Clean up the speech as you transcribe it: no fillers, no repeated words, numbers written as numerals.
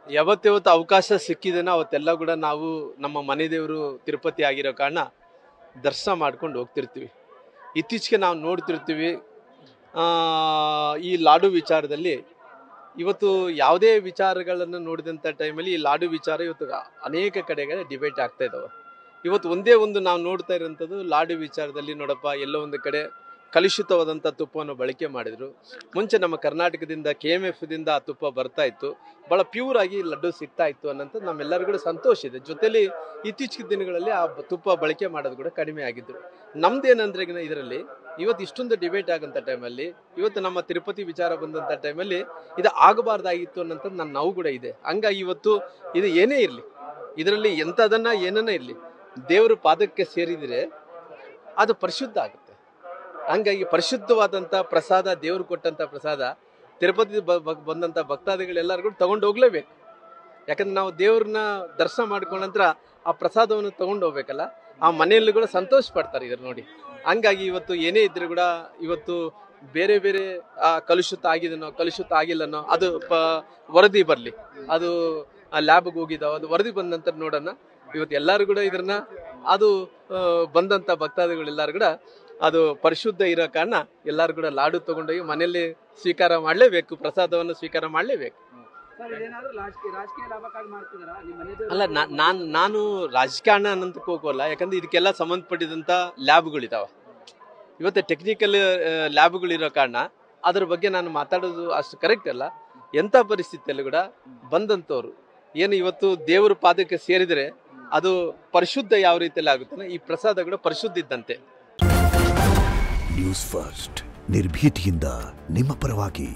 ಯಾವತ್ತು ಅವಕಾಶ ಸಿಕ್ಕಿದೇನೋ ಅವತ್ತೆಲ್ಲ ಕೂಡ ನಾವು ನಮ್ಮ ಮನೆ ದೇವರು ತಿರುಪತಿ ಆಗಿರೋ ಕಾರಣ ದರ್ಶನ ಮಾಡ್ಕೊಂಡು ಹೋಗ್ತಿರ್ತೀವಿ. ಇತ್ತೀಚೆಗೆ ನಾವು ನೋಡ್ತಿರ್ತೀವಿ ಈ ಲಾಡು ವಿಚಾರದಲ್ಲಿ ಇವತ್ತು ಯಾವುದೇ ವಿಚಾರಗಳನ್ನು ನೋಡಿದಂಥ ಟೈಮಲ್ಲಿ ಈ ಲಾಡು ವಿಚಾರ ಇವತ್ತು ಅನೇಕ ಕಡೆಗಳ ಡಿಬೇಟ್ ಆಗ್ತಾ ಇದ್ದಾವೆ. ಇವತ್ತು ಒಂದೇ ಒಂದು ನಾವು ನೋಡ್ತಾ ಇರೋಂಥದ್ದು ಲಾಡು ವಿಚಾರದಲ್ಲಿ ನೋಡಪ್ಪ ಎಲ್ಲೋ ಒಂದು ಕಡೆ ಕಲುಷಿತವಾದಂಥ ತುಪ್ಪವನ್ನು ಬಳಕೆ ಮಾಡಿದರು. ಮುಂಚೆ ನಮ್ಮ ಕರ್ನಾಟಕದಿಂದ KMF ದಿಂದ ಆ ತುಪ್ಪ ಬರ್ತಾ ಇತ್ತು, ಭಾಳ ಪ್ಯೂರ್ ಆಗಿ ಲಡ್ಡು ಸಿಗ್ತಾ ಇತ್ತು ಅನ್ನೋಂಥದ್ದು ನಮ್ಮೆಲ್ಲರಿಗೂ ಕೂಡ ಸಂತೋಷ ಇದೆ. ಜೊತೆಲಿ ಇತ್ತೀಚಿನ ದಿನಗಳಲ್ಲಿ ಆ ತುಪ್ಪ ಬಳಕೆ ಮಾಡೋದು ಕೂಡ ಕಡಿಮೆ ಆಗಿದ್ದು. ನಮ್ದೇನಂದ್ರೆ ಇದರಲ್ಲಿ ಇವತ್ತು ಇಷ್ಟೊಂದು ಡಿಬೇಟ್ ಆಗೋಂಥ ಟೈಮಲ್ಲಿ ಇವತ್ತು ನಮ್ಮ ತಿರುಪತಿ ವಿಚಾರ ಬಂದಂಥ ಟೈಮಲ್ಲಿ ಇದು ಆಗಬಾರ್ದಾಗಿತ್ತು ಅನ್ನೋಂಥದ್ದು ನನ್ನ ನೋವು ಕೂಡ ಇದೆ. ಹಂಗಾಗಿ ಇವತ್ತು ಇದು ಏನೇ ಇರಲಿ, ಇದರಲ್ಲಿ ಎಂಥದನ್ನ ಏನನ್ನ ಇರಲಿ, ದೇವರ ಪಾದಕ್ಕೆ ಸೇರಿದರೆ ಅದು ಪರಿಶುದ್ಧ ಆಗುತ್ತೆ. ಹಂಗಾಗಿ ಪರಿಶುದ್ಧವಾದಂಥ ಪ್ರಸಾದ, ದೇವರು ಕೊಟ್ಟಂಥ ಪ್ರಸಾದ ತಿರುಪತಿ ಬಂದಂಥ ಭಕ್ತಾದಿಗಳೆಲ್ಲರಿಗೂ ತಗೊಂಡು ಹೋಗ್ಲೇಬೇಕು. ಯಾಕಂದ್ರೆ ನಾವು ದೇವ್ರನ್ನ ದರ್ಶನ ಮಾಡ್ಕೊಂಡ ನಂತರ ಆ ಪ್ರಸಾದವನ್ನು ತಗೊಂಡು ಹೋಗ್ಬೇಕಲ್ಲ, ಆ ಮನೆಯಲ್ಲಿ ಕೂಡ ಸಂತೋಷ ಪಡ್ತಾರೆ ಇದ್ರ ನೋಡಿ. ಹಂಗಾಗಿ ಇವತ್ತು ಏನೇ ಇದ್ರು ಕೂಡ ಇವತ್ತು ಬೇರೆ ಬೇರೆ ಕಲುಷಿತ ಆಗಿದನೋ ಕಲುಷಿತ ಆಗಿಲ್ಲನೋ ಅದು ವರದಿ ಬರಲಿ, ಅದು ಲ್ಯಾಬ್ಗೆ ಹೋಗಿದ್ದಾವೆ, ಅದು ವರದಿ ಬಂದ ನಂತರ ನೋಡೋಣ. ಇವತ್ತು ಎಲ್ಲರೂ ಕೂಡ ಇದನ್ನ ಅದು ಬಂದಂಥ ಭಕ್ತಾದಿಗಳೆಲ್ಲರೂ ಕೂಡ ಅದು ಪರಿಶುದ್ಧ ಇರೋ ಕಾರಣ ಎಲ್ಲರೂ ಕೂಡ ಲಾಡು ತಗೊಂಡೋಗಿ ಮನೆಯಲ್ಲಿ ಸ್ವೀಕಾರ ಮಾಡಲೇಬೇಕು, ಪ್ರಸಾದವನ್ನು ಸ್ವೀಕಾರ ಮಾಡಲೇಬೇಕು. ಅಲ್ಲ, ನಾನು ರಾಜಕಾರಣ ಅನ್ನೋದಕ್ಕೆ ಹೋಗೋಲ್ಲ. ಯಾಕಂದ್ರೆ ಇದಕ್ಕೆಲ್ಲ ಸಂಬಂಧಪಟ್ಟಿದಂಥ ಲ್ಯಾಬ್ಗಳಿದಾವೆ. ಇವತ್ತು ಟೆಕ್ನಿಕಲ್ ಲ್ಯಾಬ್ಗಳಿರೋ ಕಾರಣ ಅದ್ರ ಬಗ್ಗೆ ನಾನು ಮಾತಾಡೋದು ಅಷ್ಟು ಕರೆಕ್ಟ್ ಅಲ್ಲ. ಎಂಥ ಪರಿಸ್ಥಿತಿಯಲ್ಲಿ ಕೂಡ ಬಂದಂಥವ್ರು ಏನು ಇವತ್ತು ದೇವರ ಪಾದಕ್ಕೆ ಸೇರಿದರೆ ಅದು ಪರಿಶುದ್ಧ ಯಾವ ರೀತಿಯಲ್ಲಿ ಆಗುತ್ತೆ, ಈ ಪ್ರಸಾದ ಕೂಡ ಪರಿಶುದ್ಧ ಇದ್ದಂತೆ. ನ್ಯೂಸ್ ಫಸ್ಟ್ ನಿರ್ಭೀತಿಯಿಂದ ನಿಮ್ಮ ಪರವಾಗಿ.